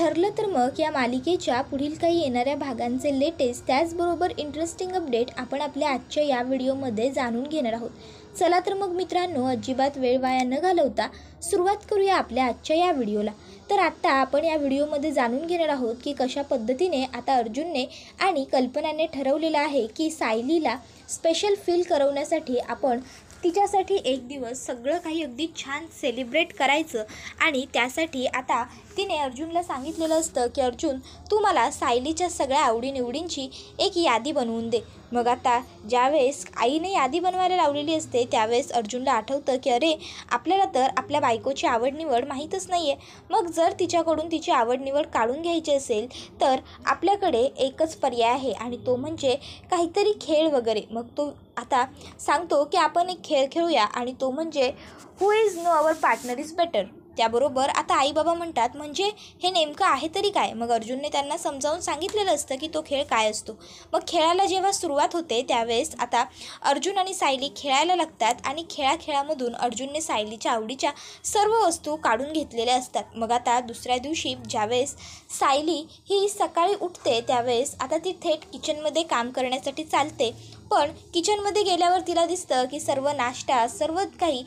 ठरलं तर मग या मालिकेच्या पुढील काही येणाऱ्या भागांचे लेटेस्ट त्याचबरोबर इंटरेस्टिंग अपडेट आपण आपल्या आजच्या या व्हिडिओमध्ये जाणून घेणार आहोत। चला तर मग मित्रांनो, अजिबात वेळ वाया न घालवता सुरुवात करूया आपल्या आजच्या या व्हिडिओला। तर आता आपण या व्हिडिओमध्ये जाणून घेणार आहोत की कशा पद्धतीने आता अर्जुनने आणि कल्पनाने ठरवलेलं आहे की सायलीला स्पेशल फील करवण्यासाठी आपण तिच्यासाठी एक दिवस सगळं काही अगदी छान सेलिब्रेट करायचं। आणि त्यासाठी आता तिने अर्जुनला सांगितलेलं असतं की अर्जुन, तू मला सायलीच्या सगळ्या आवडीनिवडींची एक यादी बनवून दे। मग आता ज्यावेळेस आईने यादी बनवायला लावलेली असते त्यावेळेस अर्जुनला आठवतं की अरे, आपल्याला तर आपल्या बायकोची आवडनिवड माहीतच नाही आहे। मग जर तिच्याकडून तिची आवडनिवड काढून घ्यायची असेल तर आपल्याकडे एकच पर्याय आहे आणि तो म्हणजे काहीतरी खेळ वगैरे। मग तो आता सांगतो की आपण एक खेळ खेळूया आणि तो म्हणजे who is know our partner is better. त्याबरोबर आता आई बाबा म्हणतात म्हणजे हे नेमकं आहे तरी काय। मग अर्जुनने त्यांना समजावून सांगितलेलं असतं की तो खेळ काय असतो। मग खेळाला जेव्हा सुरुवात होते त्यावेळेस आता अर्जुन आणि सायली खेळायला लागतात आणि खेळामधून अर्जुनने सायलीच्या आवडीच्या सर्व वस्तू काढून घेतलेल्या असतात। मग आता दुसऱ्या दिवशी ज्यावेळेस सायली ही सकाळी उठते त्यावेळेस आता ती थेट किचनमध्ये काम करण्यासाठी चालते। पण किचनमध्ये गेल्यावर तिला दिसतं की सर्व नाश्ता, सर्व काही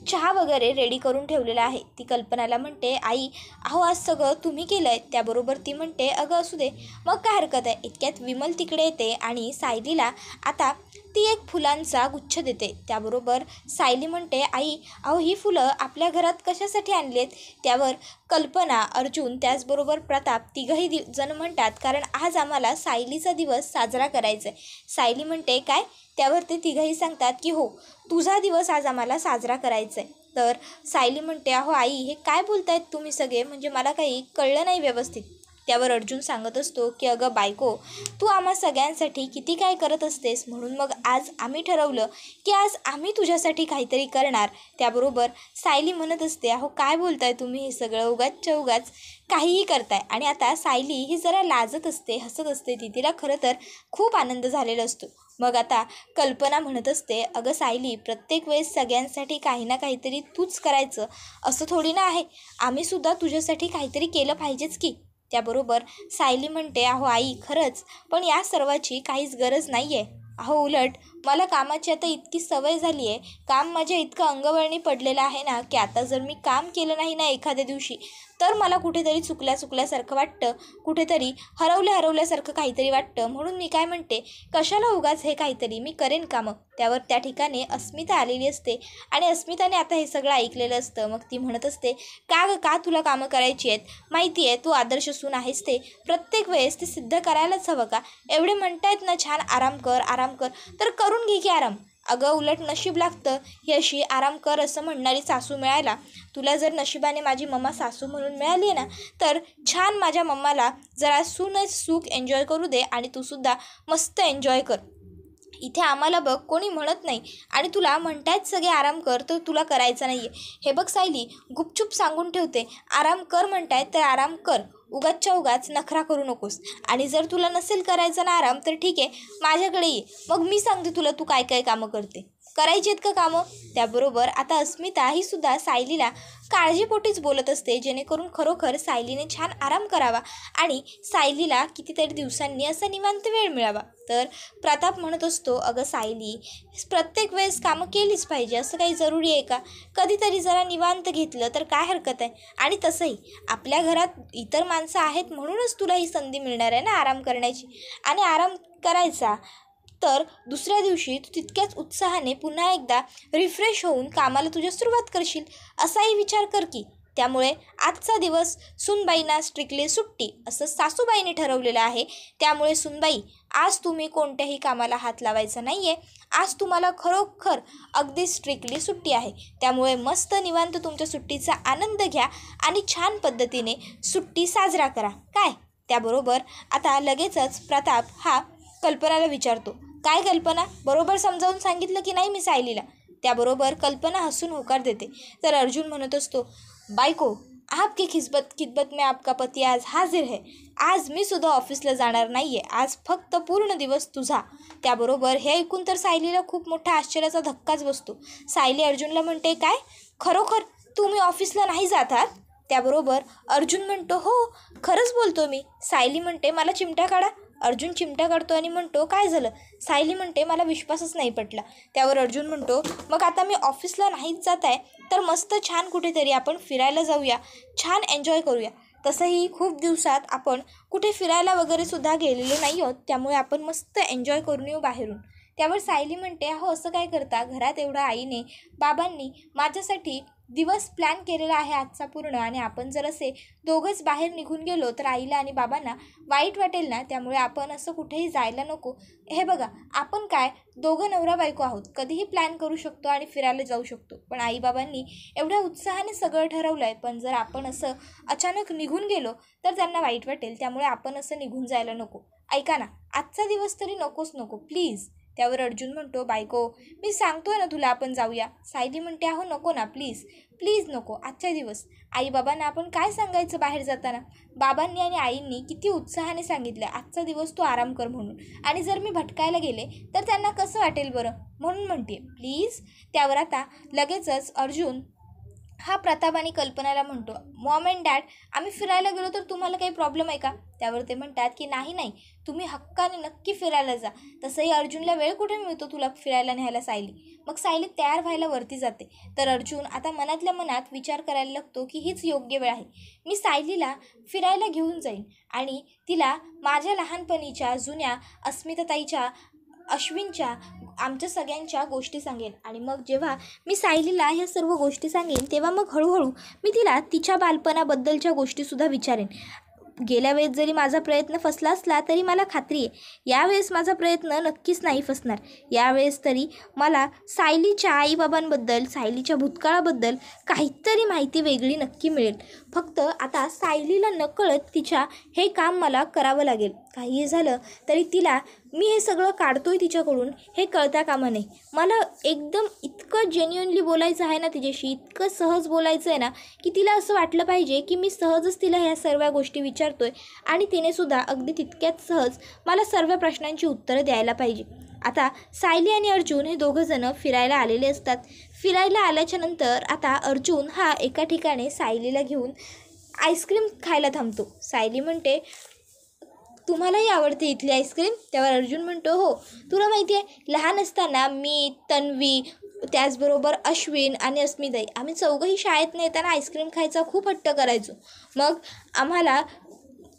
चहा वगैरे रेडी करून ठेवलेला आहे। ती कल्पनाला म्हणते, आई अहो आज सगळं तुम्ही केलं आहे। त्याबरोबर ती म्हणते, अगं असू दे, मग काय हरकत आहे। इतक्यात विमल तिकडे येते आणि सायलीला आता ती एक फुलांचा गुच्छ देते। त्याबरोबर सायली म्हणते, आई अहो ही फुलं आपल्या घरात कशासाठी आणली आहेत। त्यावर कल्पना, अर्जुन त्याचबरोबर प्रताप तिघही जण म्हणतात कारण आज आम्हाला सायलीचा दिवस साजरा करायचा आहे। सायली म्हणते, काय। त्यावर ते तिघही सांगतात की हो, तुझा दिवस आज आम्हाला साजरा करायचा आहे। तर सायली म्हणते, अहो आई हे काय बोलतायत तुम्ही सगळे, म्हणजे मला काही कळलं नाही व्यवस्थित। त्यावर अर्जुन सांगत असतो की अगं बायको, तू आम्हा सगळ्यांसाठी किती काय करत असतेस, म्हणून मग आज आम्ही ठरवलं की आज आम्ही तुझ्यासाठी काहीतरी करणार। त्याबरोबर सायली म्हणत असते, अहो काय बोलताय तुम्ही, हे सगळं उगाचच्या उगाच काहीही करताय। आणि आता सायली ही जरा लाजत असते, हसत असते, तिला खरं तर खूप आनंद झालेला असतो। मग आता कल्पना म्हणत असते, अगं सायली, प्रत्येक वेळेस सगळ्यांसाठी काही ना काहीतरी तूच करायचं असं थोडी ना आहे, आम्हीसुद्धा तुझ्यासाठी काहीतरी केलं पाहिजेच की। त्याबरोबर सायली म्हणते, अहो आई खरंच, पण या सर्वाची काहीच गरज नाही आहे। अहो उलट मला कामाची आता इतकी सवय झाली आहे, काम माझ्या इतकं अंगवळणी पडलेलं आहे ना की आता जर मी काम केलं नाही ना एखाद्या दिवशी तर मला कुठेतरी चुकल्यासारखं वाटतं, कुठेतरी हरवल्यासारखं काहीतरी वाटतं। म्हणून मी काय म्हणते, कशाला उगाच हे काहीतरी, मी करेन कामं। त्यावर त्या ठिकाणी अस्मिता आलेली असते आणि अस्मिताने आता हे सगळं ऐकलेलं असतं। मग ती म्हणत असते, का तुला कामं करायची आहेत, माहिती आहे तू आदर्श सून आहेस, ते प्रत्येक वेळेस ते सिद्ध करायलाच हवं का। एवढे म्हणतायत ना छान आराम कर तर करून घे की आराम। अगं उलट नशीब लागतं ही अशी आराम कर असं म्हणणारी सासू मिळायला। तुला जर नशिबाने माझी मम्मा सासू म्हणून मिळाली ना तर छान माझ्या मम्माला जरा सुख एन्जॉय करू दे आणि तूसुद्धा मस्त एन्जॉय कर। इथे आम्हाला बघ कोणी म्हणत नाही आणि तुला म्हणतायत सगळे आराम कर तर तुला करायचं नाही आहे। हे बघ सायली, गुपचूप सांगून ठेवते, आराम कर म्हणतायत तर आराम कर, उगाचच्या उगाच नखरा करू नकोस। आणि जर तुला नसेल करायचं ना आराम तर ठीक आहे, माझ्याकडे ये, मग मी सांगते तुला तू काय काय कामं करते, करायची आहेत का कामं। त्याबरोबर आता अस्मिता ही सुद्धा सायलीला काळजीपोटीच बोलत असते जेणेकरून खरोखर सायलीने छान आराम करावा आणि सायलीला कितीतरी दिवसांनी असा निवांत वेळ मिळावा। तर प्रताप म्हणत असतो, अगं सायली, प्रत्येक वेळेस कामं केलीच पाहिजे असं काही जरुरी आहे का, कधीतरी जरा निवांत घेतलं तर काय हरकत आहे। आणि तसंही आपल्या घरात इतर माणसं आहेत म्हणूनच तुला ही संधी मिळणार आहे ना आराम करण्याची, आणि आराम करायचा तर दुसऱ्या दिवशी तू तितक्याच उत्साहाने पुन्हा एकदा रिफ्रेश होऊन कामाला तुझ्या सुरुवात करशील असाही विचार कर की। त्यामुळे आजचा दिवस सुनबाईंना स्ट्रिक्टली सुट्टी असं सासूबाईने ठरवलेलं आहे। त्यामुळे सुनबाई, आज तुम्ही कोणत्याही कामाला हात लावायचा नाही आहे, आज तुम्हाला खरोखर अगदी स्ट्रिक्टली सुट्टी आहे। त्यामुळे मस्त निवांत तुमच्या सुट्टीचा आनंद घ्या आणि छान पद्धतीने सुट्टी साजरा करा काय। त्याबरोबर आता लगेचच प्रताप हा कल्पनाला विचारतो, काय कल्पना, बरोबर समजावून सांगितलं की नाही मी सायलीला। त्याबरोबर कल्पना हसून होकार देते। तर अर्जुन म्हणत असतो, बायको, आपकी खिदमत में आपका पती आज हाजिर है, आज मी सुद्धा ऑफिसला जाणार नाही आहे, आज फक्त पूर्ण दिवस तुझा। त्याबरोबर हे ऐकून तर सायलीला खूप मोठा आश्चर्याचा धक्काच बसतो। सायली अर्जुनला म्हणते, काय खरोखर तुम्ही ऑफिसला नाही जात आहात। त्याबरोबर अर्जुन म्हणतो हो खरंच बोलतो मी. सायली म्हणते मला चिमटा काढा. अर्जुन चिमटा काढतो आणि म्हणतो काय झालं. सायली म्हणते मला विश्वासच नाही पटला. त्यावर अर्जुन म्हणतो मग आता मी ऑफिसला नाहीच जात आहे तर मस्त छान कुठेतरी आपण फिरायला जाऊया, छान एन्जॉय करूया. तसंही खूप दिवसात आपण कुठे फिरायला वगैरे सुद्धा गेलेलो नाही आहोत, त्यामुळे आपण मस्त एन्जॉय करून येऊ बाहेरून. त्यावर सायली म्हणते अहो असं काय करता, घरात एवढा आईने बाबांनी माझ्यासाठी दिवस प्लॅन केलेला आहे आजचा पूर्ण, आणि आपण जर असे दोघंच बाहेर निघून गेलो तर आईला आणि बाबांना वाईट वाटेल ना, त्यामुळे आपण असं कुठेही जायला नको. हे बघा आपण काय दोघं नवरा बायको आहोत, कधीही प्लॅन करू शकतो आणि फिरायला जाऊ शकतो. पण आईबाबांनी एवढ्या उत्साहाने सगळं ठरवलं आहे, पण जर आपण असं अचानक निघून गेलो तर त्यांना वाईट वाटेल, त्यामुळे आपण असं निघून जायला नको. ऐका ना, आजचा दिवस तरी नको प्लीज. त्यावर अर्जुन म्हणतो बायको मी सांगतोय ना तुला आपण जाऊया. सायली म्हणते अहो नको ना प्लीज नको, आजचा दिवस. आईबाबांना आपण काय सांगायचं बाहेर जाताना. बाबांनी आणि आईंनी किती उत्साहाने सांगितलं आजचा दिवस तू आराम कर म्हणून, आणि जर मी भटकायला गेले तर त्यांना कसं वाटेल बरं, म्हणून म्हणते प्लीज. त्यावर आता लगेचच अर्जुन हा प्रताप आणि कल्पनाला म्हणतो मॉम अँड डॅड आम्ही फिरायला गेलो तर तुम्हाला काही प्रॉब्लेम आहे का. त्यावर ते म्हणतात की नाही तुम्ही हक्काने नक्की फिरायला जा. तसंही अर्जुनला वेळ कुठे मिळतो तुला फिरायला न्यायला सायली. मग सायली तयार व्हायला वरती जाते. तर अर्जुन आता मनातल्या मनात विचार करायला लागतो की हीच योग्य वेळ आहे. मी सायलीला फिरायला घेऊन जाईन आणि तिला माझ्या लहानपणीच्या जुन्या अस्मिताताईच्या, अश्विनच्या, आमच्या सगळ्यांच्या गोष्टी सांगेन. आणि मग जेव्हा मी सायलीला ह्या सर्व गोष्टी सांगेन तेव्हा मग हळूहळू मी तिला तिच्या बालपणाबद्दलच्या गोष्टीसुद्धा विचारेन. गेल्या वेळेस जरी माझा प्रयत्न फसला असला तरी मला खात्री आहे यावेळेस माझा प्रयत्न नक्कीच नाही फसणार. यावेळेस तरी मला सायलीच्या आईबाबांबद्दल, सायलीच्या भूतकाळाबद्दल काहीतरी माहिती वेगळी नक्की मिळेल. फक्त आता सायलीला नकळत तिच्या हे काम मला करावं लागेल. काहीही झालं तरी तिला मी हे सगळं काढतोय तिच्याकडून हे कळता कामा नये. मला एकदम इतकं जेन्युइनली बोलायचं आहे ना तिच्याशी, इतकं सहज बोलायचं आहे ना की तिला असं वाटलं पाहिजे की मी सहजच तिला ह्या सर्व गोष्टी विचारतोय आणि तिनेसुद्धा अगदी तितक्याच सहज मला सर्व प्रश्नांची उत्तरं द्यायला पाहिजे. आता सायली आणि अर्जुन हे दोघंजणं फिरायला आलेले असतात. फिरायला आल्याच्या नंतर आता अर्जुन हा एका ठिकाणी सायलीला घेऊन आईस्क्रीम खायला थांबतो. सायली म्हणते तुम्हालाही आवडते इथली आईस्क्रीम. त्यावर अर्जुन म्हणतो हो, तुला माहिती आहे लहान असताना मी, तन्वी, त्याचबरोबर अश्विन आणि अस्मिताई आम्ही चौघंही शाळेत येताना आईस्क्रीम खायचा खूप हट्ट करायचो. मग आम्हाला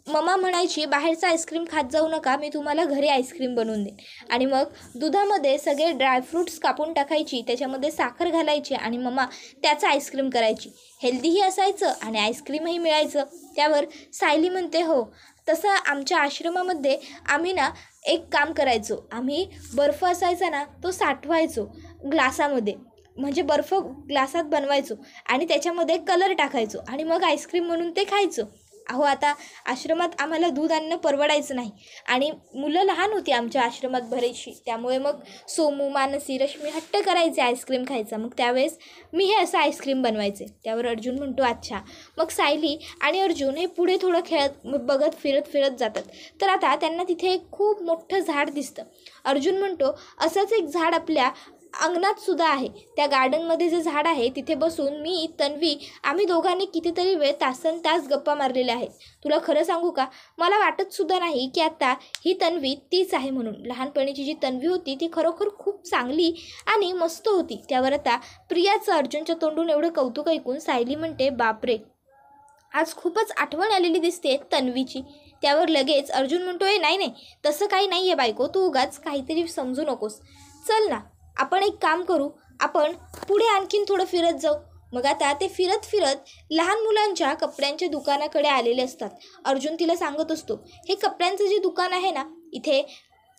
मम्मा म्हणायची बाहेरचा आईस्क्रीम खात जाऊ नका, मी तुम्हाला घरी आईस्क्रीम बनवून देईन. आणि मग दुधामध्ये सगळे ड्रायफ्रूट्स कापून टाकायची, त्याच्यामध्ये साखर घालायची आणि मम्मा त्याचं आईस्क्रीम करायची. हेल्दीही असायचं आणि आईस्क्रीमही मिळायचं. त्यावर सायली म्हणते हो, तसं आमच्या आश्रमामध्ये आम्ही ना एक काम करायचो, आम्ही बर्फ असायचा ना तो साठवायचो ग्लासामध्ये, म्हणजे बर्फ ग्लासात बनवायचो आणि त्याच्यामध्ये कलर टाकायचो आणि मग आईस्क्रीम म्हणून ते खायचो. अहो आता आश्रमात आम्हाला दूध आणणं परवडायचं नाही आणि मुलं लहान होती आमच्या आश्रमात बरेचशी, त्यामुळे मग सोमू, मानसी, रश्मी हट्ट करायचे आईस्क्रीम खायचा. मग त्यावेळेस मी हे असं आईस्क्रीम बनवायचे. त्यावर अर्जुन म्हणतो अच्छा. मग सायली आणि अर्जुन हे पुढे थोडं बघत फिरत जातात. तर आता त्यांना तिथे एक खूप मोठं झाड दिसतं. अर्जुन म्हणतो असंच एक झाड आपल्या अंगणात सुद्धा आहे. त्या गार्डनमध्ये जे झाड आहे तिथे बसून मी, तन्वी आम्ही दोघांनी कितीतरी वेळ तासनतास गप्पा मारलेल्या आहेत. तुला खरं सांगू का, मला वाटत सुद्धा नाही की आता ही तन्वी तीच आहे म्हणून. लहानपणीची जी तन्वी होती ती खरोखर खूप चांगली आणि मस्त होती. त्यावर आता प्रियाचं अर्जुनच्या तोंडून एवढं कौतुक ऐकून सायली म्हणते बापरे, आज खूपच आठवण आलेली दिसते तन्वीची. त्यावर लगेच अर्जुन म्हणतो नाही तसं काही नाही आहे बायको, तू उगाच काहीतरी समजू नकोस. चल ना आपण एक काम करू, आपण पुढे आणखीन थोडं फिरत जाऊ. मग आता ते फिरत लहान मुलांच्या कपड्यांच्या दुकानाकडे आलेले असतात. अर्जुन तिला सांगत असतो हे कपड्यांचं जे दुकान आहे ना, इथे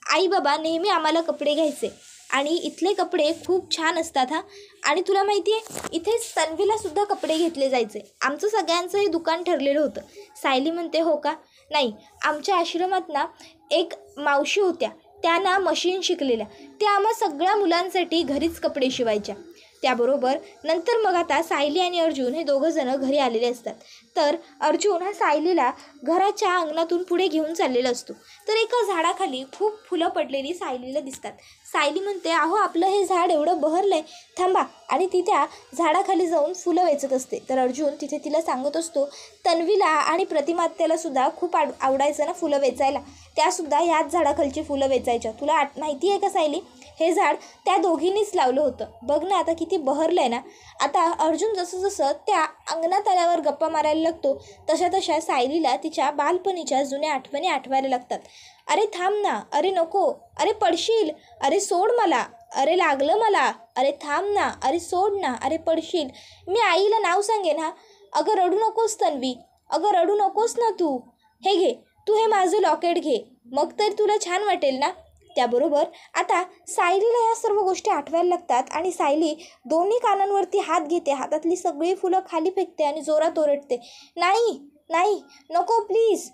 आई बाबा नेहमी आम्हाला कपडे घ्यायचे आणि इथले कपडे खूप छान असतात हा. आणि तुला माहिती आहे इथे तन्वीलासुद्धा कपडे घेतले जायचे. आमचं सगळ्यांचं हे दुकान ठरलेलं होतं. सायली म्हणते हो का. नाही, आमच्या आश्रमात ना एक मावशी होत्या, त्या ना मशीन शिकलेल्या, त्या आम्हा सगळ्या मुलांसाठी घरीच कपडे शिवायच्या. त्याबरोबर नंतर मग आता सायली आणि अर्जुन हे दोघं जण घरी आलेले असतात. तर अर्जुन हा सायलीला घराच्या अंगणातून पुढे घेऊन चाललेला असतो. तर एका झाडाखाली खूप फुलं पडलेली सायलीला दिसतात. सायली म्हणते, अहो आपलं हे झाड एवढं बहरलंय, थांबा, आणि ती त्या झाडाखाली जाऊन फुलं वेचत असते. तर अर्जुन तिथे तिला सांगत असतो, तन्वीला आणि प्रतिमात्याला सुद्धा खूप आवडायचं ना फुलं वेचायला, त्यासुद्धा ह्याच झाडाखालची फुलं वेचायच्या. तुला माहिती आहे का सायली, हे झाड त्या दोघींनीच लावलं होतं, बघ ना आता किती बहरलं आहे ना. आता अर्जुन जसं जसं त्या अंगणात आल्यावर गप्पा मारायला लागतो तशा तशा सायलीला तिच्या बालपणीच्या जुन्या आठवणी आठवायला लागतात. अरे थांब ना, अरे नको, अरे पडशील, अरे सोड मला, अरे लागलं मला, अरे थांब ना, अरे सोड ना, अरे पडशील, मी आईला नाव सांगेन हा. अगं रडू नकोस तन्वी, अगं रडू नकोस ना तू, हे घे, तू हे माझं लॉकेट घे, मग तर तुला छान वाटेल ना. त्याबरोबर आता सायलीला ह्या सर्व गोष्टी आठवायला लागतात आणि सायली दोन्ही कानांवरती हात घेते, हातातली सगळी फुलं खाली फेकते आणि जोरात ओरडते, नाही नाही, नको प्लीज,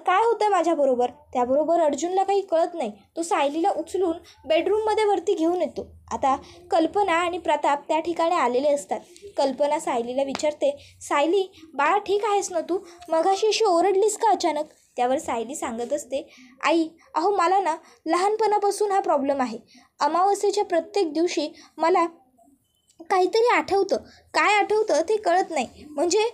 काय होतं माझ्याबरोबर. त्याबरोबर अर्जुनला काही कळत नाही. तो सायलीला उचलून बेडरूममध्ये वरती घेऊन येतो. आता कल्पना आणि प्रताप त्या ठिकाणी आलेले असतात. कल्पना सायलीला विचारते, सायली बाळा ठीक आहेस ना तू, मगाशी अशी ओरडलीस का अचानक. त्यावर सायली सांगत असते, आई अहो मला ना लहानपणापासून हा प्रॉब्लेम आहे. अमावस्येच्या प्रत्येक दिवशी मला काहीतरी आठवतं, काय आठवतं ते कळत नाही. म्हणजे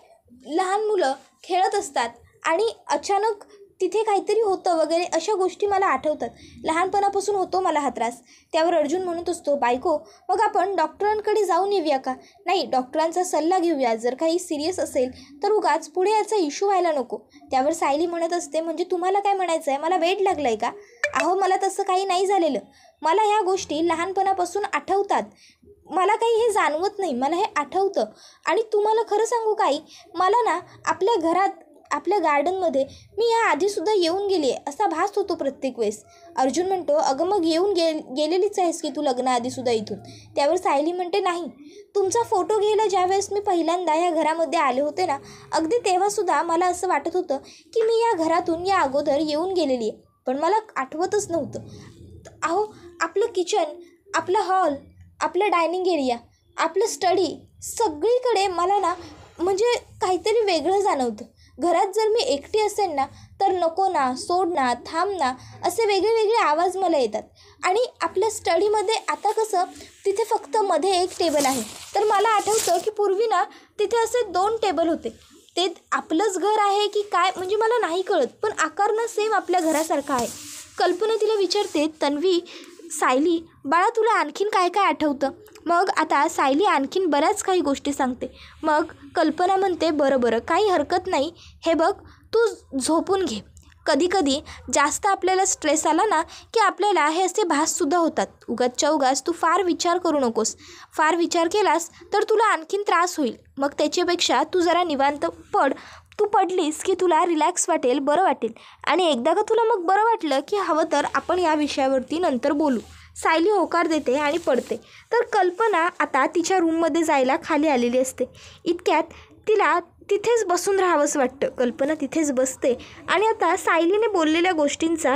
लहान मुलं खेळत असतात आणि अचानक तिथे काहीतरी होतं वगैरे, अशा गोष्टी मला आठवतात. लहानपणापासून होतो मला हा त्रास. त्यावर अर्जुन म्हणत असतो, बायको मग आपण डॉक्टरांकडे जाऊन येऊया का. नाही, डॉक्टरांचा सल्ला घेऊया, जर काही सिरियस असेल तर उगाच पुढे याचा इश्यू व्हायला नको. त्यावर सायली म्हणत असते, म्हणजे तुम्हाला काय म्हणायचं आहे, मला वेड लागलं आहे का. अहो मला तसं काही नाही झालेलं, मला ह्या गोष्टी लहानपणापासून आठवतात, मला काही हे जाणवत नाही, मला हे आठवतं. आणि तुम्हाला खरं सांगू काही, मला ना आपल्या घरात आपल्या गार्डनमध्ये मी या आधीसुद्धा येऊन गेली आहे असा भास होतो प्रत्येक वेळेस. अर्जुन म्हणतो, अगं मग येऊन गेलेलीच आहेस की तू लग्नाआधीसुद्धा इथून. त्यावर सायली म्हणते, नाही, तुमचा फोटो घ्यायला ज्यावेळेस मी पहिल्यांदा या घरामध्ये आले होते ना, अगदी तेव्हासुद्धा मला असं वाटत होतं की मी या घरातून या अगोदर येऊन गेलेली आहे, पण मला आठवतच नव्हतं. अहो आपलं किचन, आपलं हॉल, आपलं डायनिंग एरिया, आपलं स्टडी, सगळीकडे मला ना म्हणजे काहीतरी वेगळं जाणवतं. घरात जर मी एकटी असेल ना तर नको ना, सोड ना, थांब ना, असे वेगळे वेगळे आवाज मला येतात. आणि आपल्या स्टडीमध्ये आता कसं तिथे फक्त मध्ये एक टेबल आहे, तर मला आठवतं की पूर्वी ना तिथे असे 2 टेबल होते. ते आपलंच घर आहे की काय म्हणजे मला नाही कळत, पण आकार ना सेम आपल्या घरासारखा आहे. कल्पना तिला विचारते, तन्वी सायली बाळा तुला आणखीन काय काय आठवतं. मग आता सायली आणखीन बऱ्याच काही गोष्टी सांगते. मग कल्पना म्हणते, बरं काही हरकत नाही, हे बघ तू झोपून घे. कधी जास्त आपल्याला स्ट्रेस आला ना की आपल्याला हे असे भाससुद्धा होतात. उगाचच्या उगाच तू फार विचार करू नकोस, फार विचार केलास तर तुला आणखीन त्रास होईल. मग त्याच्यापेक्षा तू जरा निवांत पड. तू पडलीस की तुला रिलॅक्स वाटेल, बरं वाटेल. आणि एकदा का तुला मग बरं वाटलं की हवं तर आपण या विषयावरती नंतर बोलू. सायली होकार देते आणि पडते. तर कल्पना आता तिच्या रूममध्ये जायला खाली आलेली असते. इतक्यात तिला तिथेच बसून राहावंसं वाटतं. कल्पना तिथेच बसते आणि आता सायलीने बोललेल्या गोष्टींचा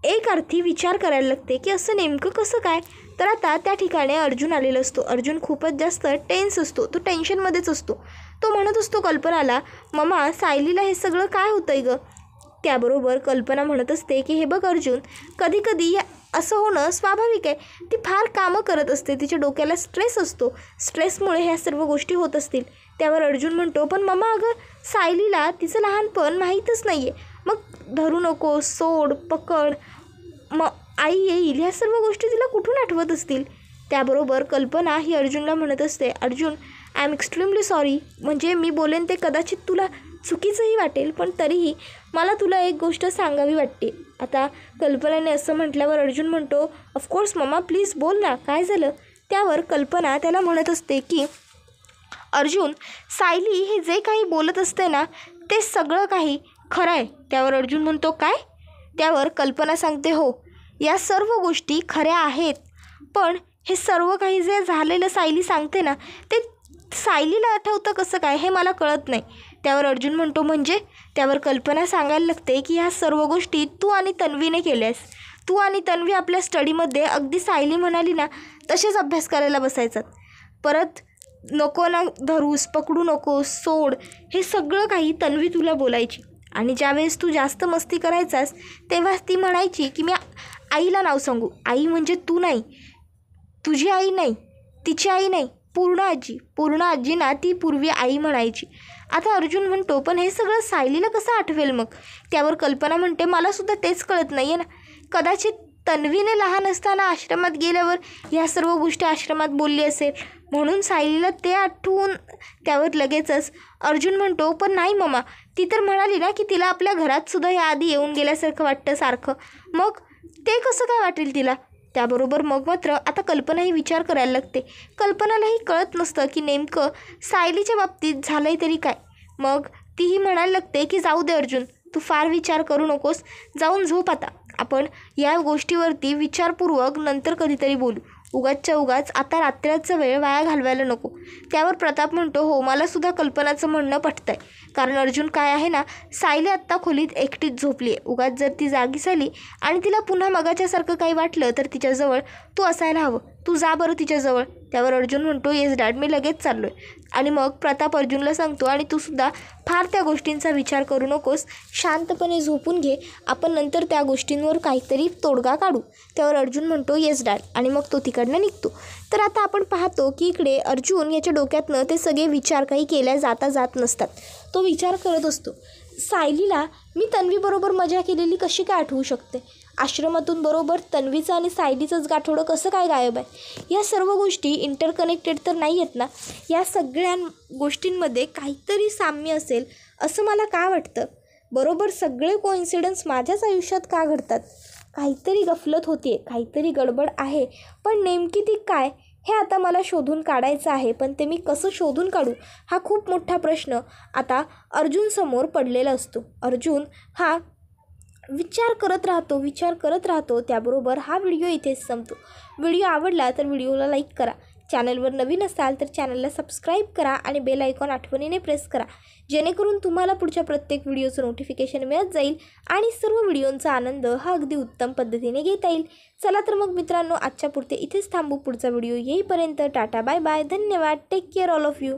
एक अर्थी विचार करायला लागते की असं नेमकं कसं काय. तर आता त्या ठिकाणी अर्जुन आलेला असतो. अर्जुन खूपच जास्त टेन्स असतो, तो टेन्शनमध्येच असतो. तो म्हणत असतो कल्पनाला, मम्मा सायलीला हे सगळं काय होतं आहे गं. त्याबरोबर कल्पना म्हणत असते की हे बघ अर्जुन, कधी असं होणं स्वाभाविक आहे. ती फार कामं करत असते, तिच्या डोक्याला स्ट्रेस असतो, स्ट्रेसमुळे ह्या सर्व गोष्टी होत असतील. त्यावर अर्जुन म्हणतो, पण मम्मा अगं सायलीला तिचं लहानपण माहीतच नाही आहे. मग धरू नको, सोड, पकड, मग आई येईल, ह्या सर्व गोष्टी तिला कुठून आठवत असतील. त्याबरोबर कल्पना ही अर्जुनला म्हणत असते, Arjun I am extremely sorry, म्हणजे मी बोलेन ते कदाचित तुला चुकीचंही वाटेल, पण तरीही मला तुला एक गोष्ट सांगावी वाटते. आता कल्पनाने असं म्हटल्यावर अर्जुन म्हणतो, ऑफकोर्स मम्मा प्लीज बोल ना, काय झालं. त्यावर कल्पना त्याला म्हणत असते की अर्जुन सायली हे जे काही बोलत असते ना ते सगळं काही खरं आहे. त्यावर अर्जुन म्हणतो, काय. त्यावर कल्पना सांगते, हो या सर्व गोष्टी खऱ्या आहेत, पण हे सर्व काही जे झालेलं सायली सांगते ना ते सायलीला आठवतं कसं काय हे मला कळत नाही. त्यावर अर्जुन म्हणतो, म्हणजे. त्यावर कल्पना सांगायला लागते की ह्या सर्व गोष्टी तू आणि तन्वीने केल्यास. तू आणि तन्वी आपल्या स्टडीमध्ये अगदी सायली म्हणाली ना तसेच अभ्यास करायला बसायचात. परत नको ना धरूस, पकडू नकोस, सोड, हे सगळं काही तन्वी तुला बोलायची. आणि ज्यावेळेस तू जास्त मस्ती करायचास तेव्हाच ती म्हणायची की मी आईला नाव सांगू. आई म्हणजे तू नाही, तुझी आई नाही, तिची आई नाही, पूर्ण आजी ना ती पूर्वी आई म्हणायची. आता अर्जुन म्हणतो पण हे सगळं सायलीला कसं आठवेल मग. त्यावर कल्पना म्हणते मलासुद्धा तेच कळत नाही आहे ना. कदाचित तन्वीने लहान असताना आश्रमात गेल्यावर ह्या सर्व गोष्टी आश्रमात बोलली असेल, म्हणून सायलीला ते आठवून. त्यावर लगेचच अर्जुन म्हणतो पण नाही मम्मा, ती तर म्हणाली ना की तिला आपल्या घरातसुद्धा याआधी येऊन गेल्यासारखं वाटतं सारखं, मग ते कसं काय वाटेल तिला. त्याबरोबर मग मात्र आता कल्पनाही विचार करायला लागते. कल्पनालाही कळत नसतं की नेमकं सायलीच्या बाबतीत झालंय तरी काय. मग तीही म्हणायला लागते की जाऊ दे अर्जुन, तू फार विचार करू नकोस, जाऊन झोप आता. आपण या गोष्टीवरती विचारपूर्वक नंतर कधीतरी बोलू. उगाच आता रात्रीचा वेळ वाया घालवायला नको. त्यावर प्रताप म्हणतो हो, मलासुद्धा कल्पनाचं म्हणणं पटतंय. कारण अर्जुन काय आहे ना, सायली आत्ता खोलीत एकटीच झोपली आहे. उगाच जर ती जागी झाली आणि तिला पुन्हा मगाच्यासारखं काही वाटलं तर तिच्याजवळ तू असायला हवं. तू जा बरं तिच्याजवळ. त्यावर अर्जुन म्हणतो येस डॅड, मी लगेच चाललो आहे. आणि मग प्रताप अर्जुनला सांगतो आणि तूसुद्धा फार त्या गोष्टींचा विचार करू नकोस, शांतपणे झोपून घे, आपण नंतर त्या गोष्टींवर काहीतरी तोडगा काढू. त्यावर अर्जुन म्हणतो येस डॅड, आणि मग तो तिकडनं निघतो. तर आता आपण पाहतो की इकडे अर्जुन याच्या डोक्यातनं ते सगळे विचार काही केल्या जात नसतात. तो विचार करत असतो सायलीला मी तन्वीबरोबर मजा केलेली कशी काय आठवू शकते. आश्रमातून बरोबर तन्वीचं आणि सायलीचंच गाठोडं कसं काय गायब आहे. या सर्व गोष्टी इंटरकनेक्टेड तर नाही आहेत ना. या सगळ्या गोष्टींमध्ये काहीतरी साम्य असेल असं मला का वाटतं. बरोबर सगळे कोइन्सिडन्स माझ्याच आयुष्यात का घडतात. काहीतरी गफलत होते, काहीतरी गडबड आहे, पण नेमकी ती काय हे आता मला शोधून काढायचं आहे. पण ते मी कसं शोधून काढू हा खूप मोठा प्रश्न आता अर्जुनसमोर पडलेला असतो. अर्जुन हा विचार करत राहतो. त्याबरोबर हा व्हिडिओ इथेच संपतो. व्हिडिओ आवडला तर व्हिडिओला लाईक करा. चॅनलवर नवीन असाल तर चॅनलला सबस्क्राईब करा आणि बेल आयकॉन आठवणीने प्रेस करा, जेणेकरून तुम्हाला पुढच्या प्रत्येक व्हिडिओचं नोटिफिकेशन मिळत जाईल आणि सर्व व्हिडिओंचा आनंद हा अगदी उत्तम पद्धतीने घेता येईल. चला तर मग मित्रांनो, आजच्या पुरते इथेच थांबू. पुढचा व्हिडिओ येईपर्यंत टाटा बाय बाय, धन्यवाद, take care all of you.